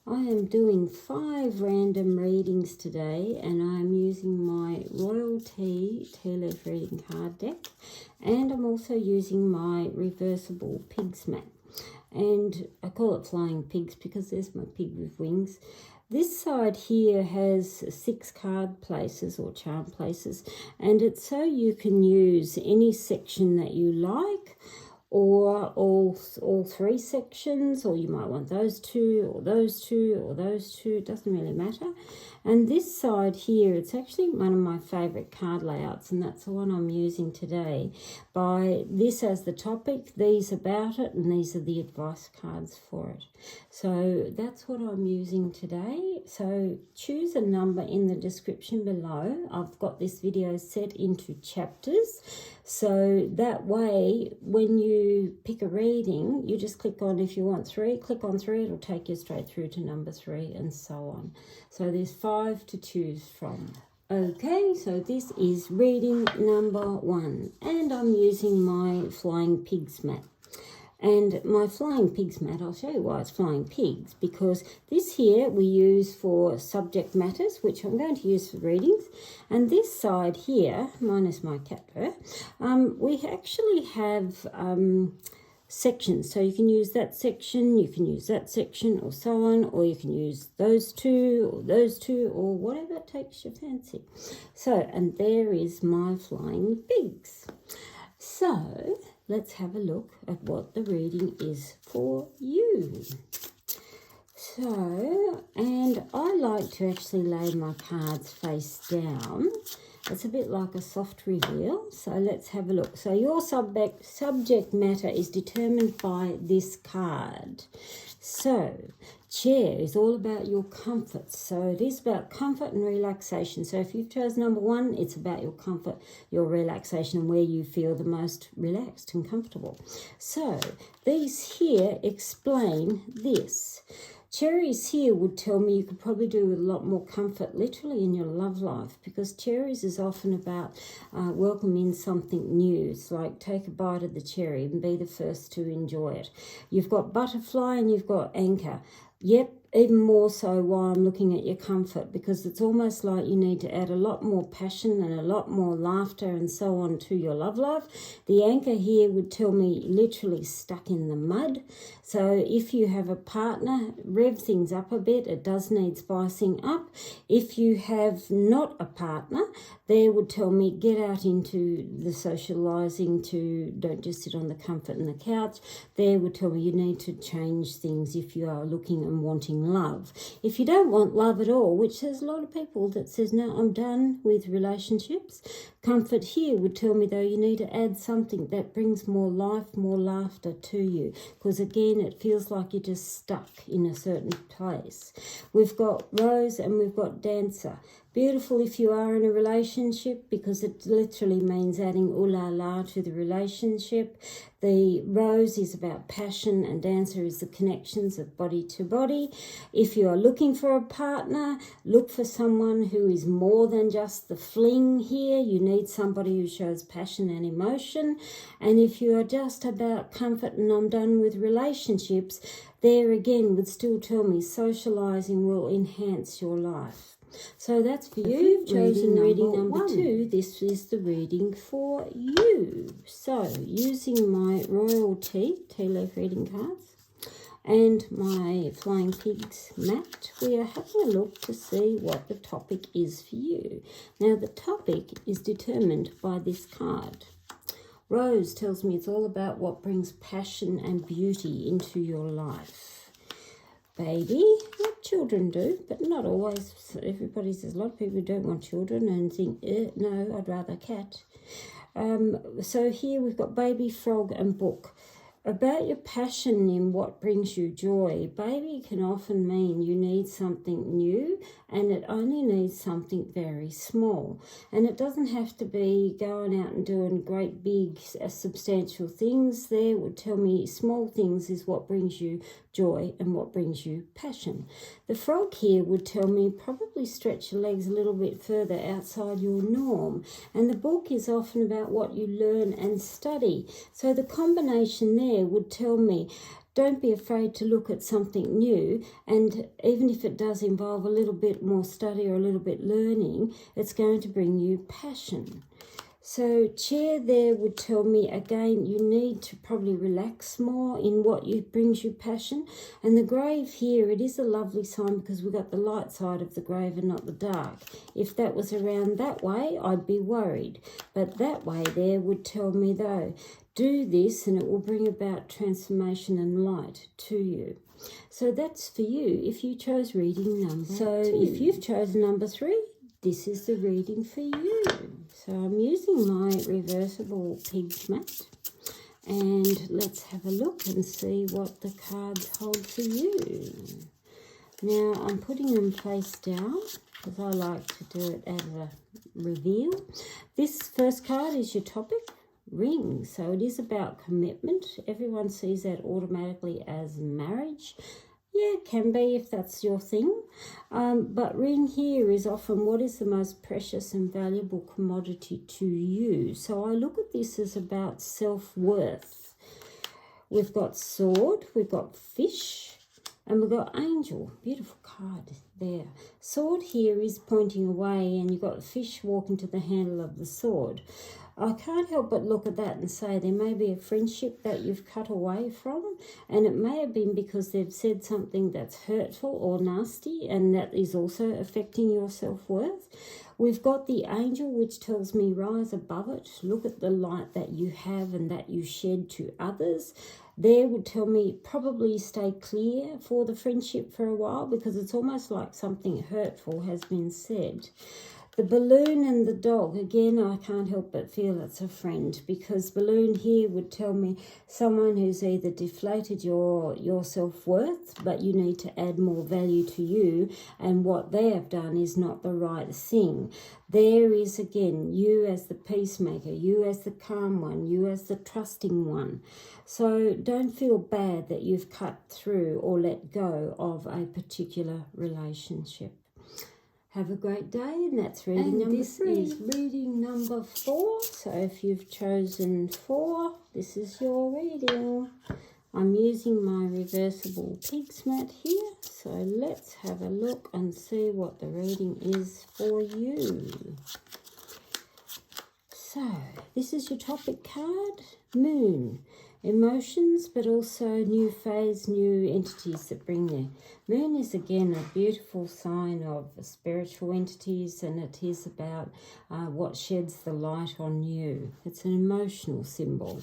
I am doing 5 random readings today, and I'm using my Royal Tea Leaf Reading card deck, and I'm also using my reversible pigs mat. And I call it Flying Pigs because there's my pig with wings. This side here has 6 card places or charm places, and it's so you can use any section that you like, or all 3 sections, or you might want those 2 or those 2 or those 2, it doesn't really matter. And this side here, it's actually one of my favourite card layouts, and that's the one I'm using today. By this as the topic, these about it, and these are the advice cards for it. So that's what I'm using today. So choose a number in the description below. I've got this video set into chapters, so that way when you pick a reading, you just click on, if you want 3, click on 3, it'll take you straight through to number 3 and so on. So there's 5 to choose from. Okay, so this is reading number 1, and I'm using my Flying Pigs mat. And my Flying Pigs mat, I'll show you why it's Flying Pigs, because this here we use for subject matters, which I'm going to use for readings. And this side here, minus my cat fur, we actually have sections. So you can use that section, you can use that section, or so on, or you can use those 2 or those 2, or whatever takes your fancy. So, and there is my Flying Pigs. So let's have a look at what the reading is for you. So, and I like to actually lay my cards face down. It's a bit like a soft reveal. So let's have a look. So your subject matter is determined by this card. So chair is all about your comfort. So it is about comfort and relaxation. So if you've chosen number 1, it's about your comfort, your relaxation, and where you feel the most relaxed and comfortable. So these here explain this. Cherries here would tell me you could probably do with a lot more comfort literally in your love life, because cherries is often about welcoming something new. It's like take a bite of the cherry and be the first to enjoy it. You've got butterfly and you've got anchor. Yep, even more so while I'm looking at your comfort, because it's almost like you need to add a lot more passion and a lot more laughter and so on to your love life. The anchor here would tell me literally stuck in the mud. So if you have a partner, rev things up a bit. It does need spicing up. If you have not a partner, there would tell me get out into the socialising, to don't just sit on the comfort and the couch. There would tell me you need to change things if you are looking and wanting love. If you don't want love at all, which there's a lot of people that says, no, I'm done with relationships, comfort here would tell me, though, you need to add something that brings more life, more laughter to you, because again, it feels like you're just stuck in a certain place. We've got rose and we've got dancer. Beautiful if you are in a relationship, because it literally means adding ooh la la to the relationship. The rose is about passion and dancer is the connections of body to body. If you are looking for a partner, look for someone who is more than just the fling here. You need somebody who shows passion and emotion. And if you are just about comfort and I'm done with relationships, there again would still tell me socialising will enhance your life. So that's for you. You've chosen reading number 2. This is the reading for you. So using my Royal Tea Leaf Reading cards and my Flying Pigs mat, we are having a look to see what the topic is for you. Now the topic is determined by this card. Rose tells me it's all about what brings passion and beauty into your life. Baby, what children do, but not always. Everybody says, a lot of people don't want children and think, no, I'd rather a cat. So here we've got baby, frog and book. About your passion in what brings you joy. Baby can often mean you need something new, and it only needs something very small. And it doesn't have to be going out and doing great big substantial things. There would tell me small things is what brings you joy and what brings you passion. The frog here would tell me probably stretch your legs a little bit further outside your norm. And the book is often about what you learn and study. So the combination there would tell me don't be afraid to look at something new, and even if it does involve a little bit more study or a little bit learning, it's going to bring you passion. So chair there would tell me, again, you need to probably relax more in what brings you passion. And the grave here, it is a lovely sign because we've got the light side of the grave and not the dark. If that was around that way, I'd be worried. But that way there would tell me, though, do this and it will bring about transformation and light to you. So that's for you if you chose reading number 2. So if you've chosen number 3, this is the reading for you. So I'm using my reversible pig's mat, and let's have a look and see what the cards hold for you. Now I'm putting them face down because I like to do it as a reveal. This first card is your topic, ring. So it is about commitment. Everyone sees that automatically as marriage. Yeah, it can be if that's your thing. But ring here is often what is the most precious and valuable commodity to you. So I look at this as about self-worth. We've got sword, we've got fish, and we've got angel. Beautiful card there. Sword here is pointing away, and you've got fish walking to the handle of the sword. I can't help but look at that and say there may be a friendship that you've cut away from, and it may have been because they've said something that's hurtful or nasty, and that is also affecting your self-worth. We've got the angel, which tells me rise above it. Look at the light that you have and that you shed to others. There would tell me probably stay clear for the friendship for a while because it's almost like something hurtful has been said. The balloon and the dog, again, I can't help but feel it's a friend because balloon here would tell me someone who's either deflated your self-worth, but you need to add more value to you, and what they have done is not the right thing. There is, again, you as the peacemaker, you as the calm one, you as the trusting one. So don't feel bad that you've cut through or let go of a particular relationship. Have a great day, and that's reading number 3. This is reading number 4. So if you've chosen 4, this is your reading. I'm using my reversible pig's mat here. So let's have a look and see what the reading is for you. So this is your topic card, Moon. Emotions, but also new phase, new entities that bring there. Moon is again a beautiful sign of spiritual entities, and it is about what sheds the light on you. It's an emotional symbol.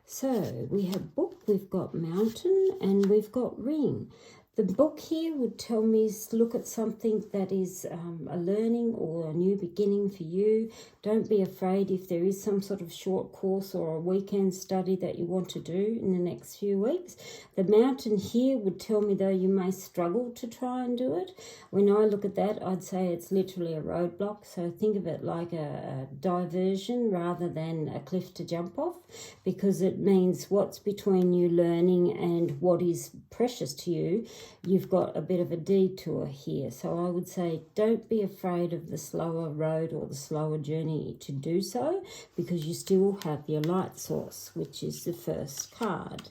So we have book, we've got mountain, and we've got ring. The book here would tell me look at something that is a learning or a new beginning for you. Don't be afraid if there is some sort of short course or a weekend study that you want to do in the next few weeks. The mountain here would tell me, though, you may struggle to try and do it. When I look at that, I'd say it's literally a roadblock. So think of it like a diversion rather than a cliff to jump off, because it means what's between you learning and what is precious to you. You've got a bit of a detour here. So I would say don't be afraid of the slower road or the slower journey to do so, because you still have your light source, which is the first card.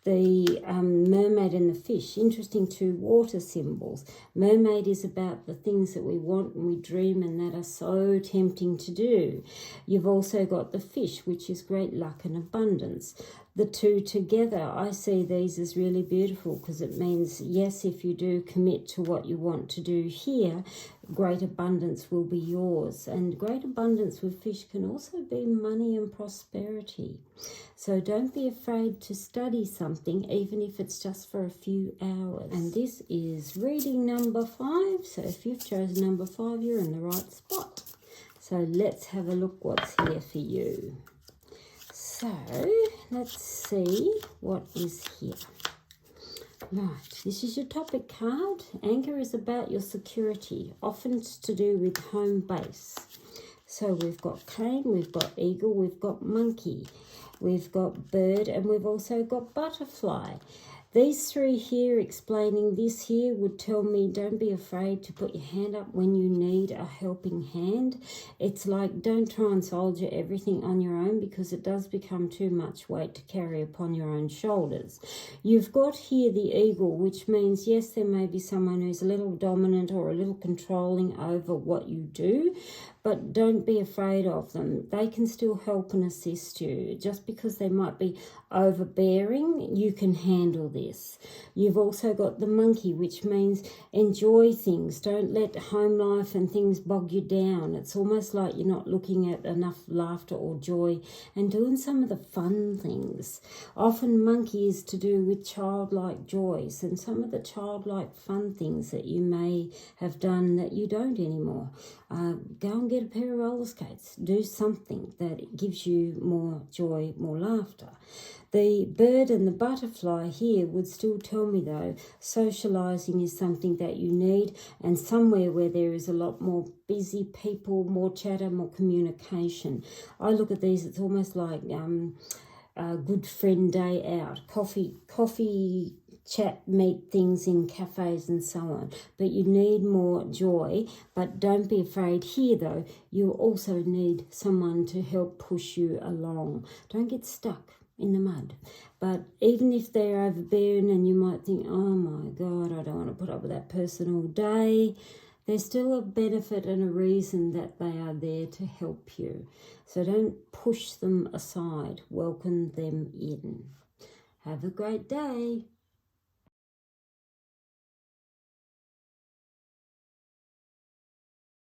The mermaid and the fish, interesting two water symbols. Mermaid is about the things that we want and we dream and that are so tempting to do. You've also got the fish, which is great luck and abundance. The two together, I see these as really beautiful because it means, yes, if you do commit to what you want to do here, great abundance will be yours. And great abundance with fish can also be money and prosperity. So don't be afraid to study something, even if it's just for a few hours. And this is reading number 5. So if you've chosen number 5, you're in the right spot. So let's have a look what's here for you. So let's see what is here. Right, this is your topic card. Anchor is about your security, often it's to do with home base. So we've got cane, we've got eagle, we've got monkey, we've got bird, and we've also got butterfly. These three here explaining this here would tell me don't be afraid to put your hand up when you need a helping hand. It's like don't try and soldier everything on your own, because it does become too much weight to carry upon your own shoulders. You've got here the eagle, which means yes, there may be someone who's a little dominant or a little controlling over what you do, but don't be afraid of them. They can still help and assist you. Just because they might be overbearing, you can handle this. You've also got the monkey, which means enjoy things. Don't let home life and things bog you down. It's almost like you're not looking at enough laughter or joy and doing some of the fun things. Often monkey is to do with childlike joys and some of the childlike fun things that you may have done that you don't anymore. Go and get a pair of roller skates. Do something that gives you more joy, more laughter. The bird and the butterfly here would still tell me, though, socialising is something that you need, and somewhere where there is a lot more busy people, more chatter, more communication. I look at these, it's almost like a good friend day out, coffee chat, meet things in cafes and so on. But you need more joy, but don't be afraid here though. You also need someone to help push you along. Don't get stuck in the mud. But even if they're overbearing and you might think, oh my God, I don't want to put up with that person all day, there's still a benefit and a reason that they are there to help you. So don't push them aside. Welcome them in. Have a great day.